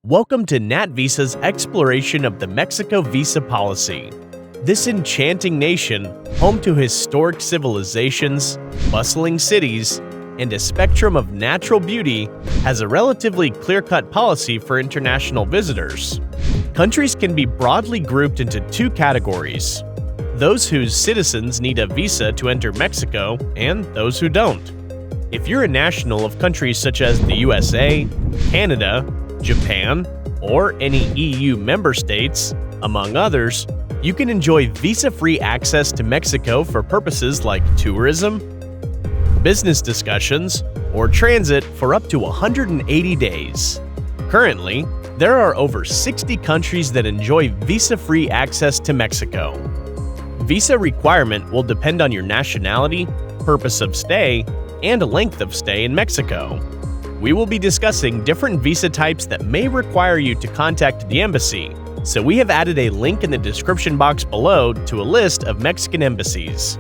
Welcome to Natvisa's exploration of the Mexico visa policy. This enchanting nation, home to historic civilizations, bustling cities, and a spectrum of natural beauty, has a relatively clear-cut policy for international visitors. Countries can be broadly grouped into two categories: those whose citizens need a visa to enter Mexico and those who don't. If you're a national of countries such as the USA, Canada, Japan, or any EU member states, among others, you can enjoy visa-free access to Mexico for purposes like tourism, business discussions, or transit for up to 180 days. Currently, there are over 60 countries that enjoy visa-free access to Mexico. Visa requirement will depend on your nationality, purpose of stay, and length of stay in Mexico. We will be discussing different visa types that may require you to contact the embassy, so we have added a link in the description box below to a list of Mexican embassies.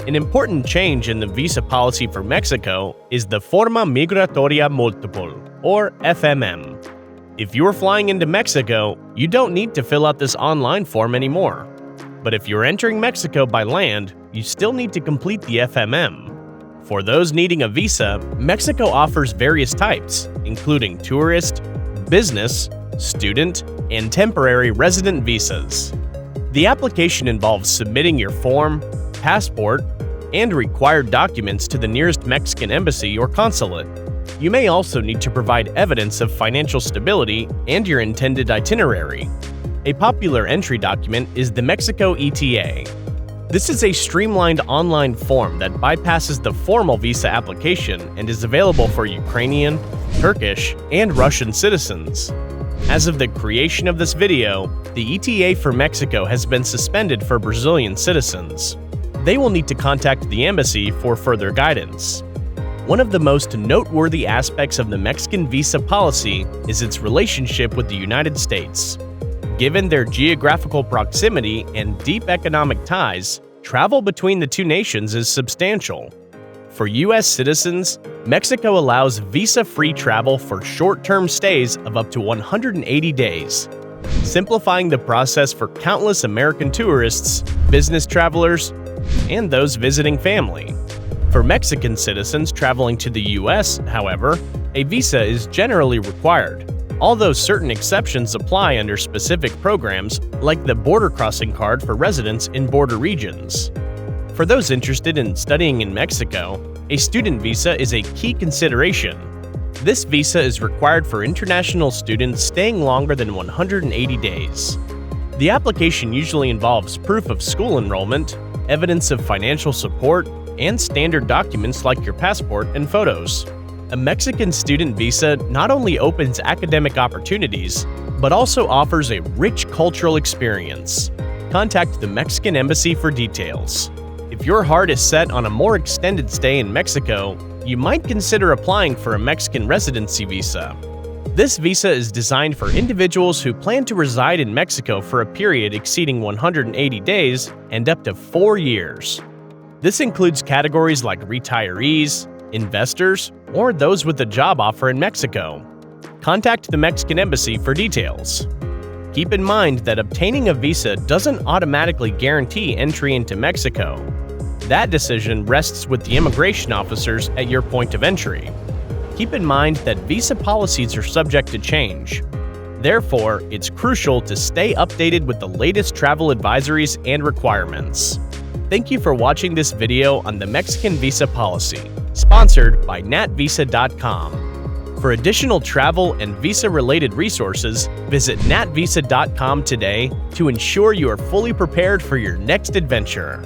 An important change in the visa policy for Mexico is the Forma Migratoria Múltiple, or FMM. If you're flying into Mexico, you don't need to fill out this online form anymore. But if you're entering Mexico by land, you still need to complete the FMM. For those needing a visa, Mexico offers various types, including tourist, business, student, and temporary resident visas. The application involves submitting your form, passport, and required documents to the nearest Mexican embassy or consulate. You may also need to provide evidence of financial stability and your intended itinerary. A popular entry document is the Mexico ETA. This is a streamlined online form that bypasses the formal visa application and is available for Ukrainian, Turkish, and Russian citizens. As of the creation of this video, the ETA for Mexico has been suspended for Brazilian citizens. They will need to contact the embassy for further guidance. One of the most noteworthy aspects of the Mexican visa policy is its relationship with the United States. Given their geographical proximity and deep economic ties, travel between the two nations is substantial. For U.S. citizens, Mexico allows visa-free travel for short-term stays of up to 180 days, simplifying the process for countless American tourists, business travelers, and those visiting family. For Mexican citizens traveling to the U.S., however, a visa is generally required, although certain exceptions apply under specific programs like the border crossing card for residents in border regions. For those interested in studying in Mexico, a student visa is a key consideration. This visa is required for international students staying longer than 180 days. The application usually involves proof of school enrollment, evidence of financial support, and standard documents like your passport and photos. A Mexican student visa not only opens academic opportunities, but also offers a rich cultural experience. Contact the Mexican embassy for details. If your heart is set on a more extended stay in Mexico, you might consider applying for a Mexican residency visa. This visa is designed for individuals who plan to reside in Mexico for a period exceeding 180 days and up to 4 years. This includes categories like retirees, investors, or those with a job offer in Mexico. Contact the Mexican embassy for details. Keep in mind that obtaining a visa doesn't automatically guarantee entry into Mexico. That decision rests with the immigration officers at your point of entry. Keep in mind that visa policies are subject to change. Therefore, it's crucial to stay updated with the latest travel advisories and requirements. Thank you for watching this video on the Mexican visa policy, sponsored by Natvisa.com. For additional travel and visa-related resources, visit Natvisa.com today to ensure you are fully prepared for your next adventure.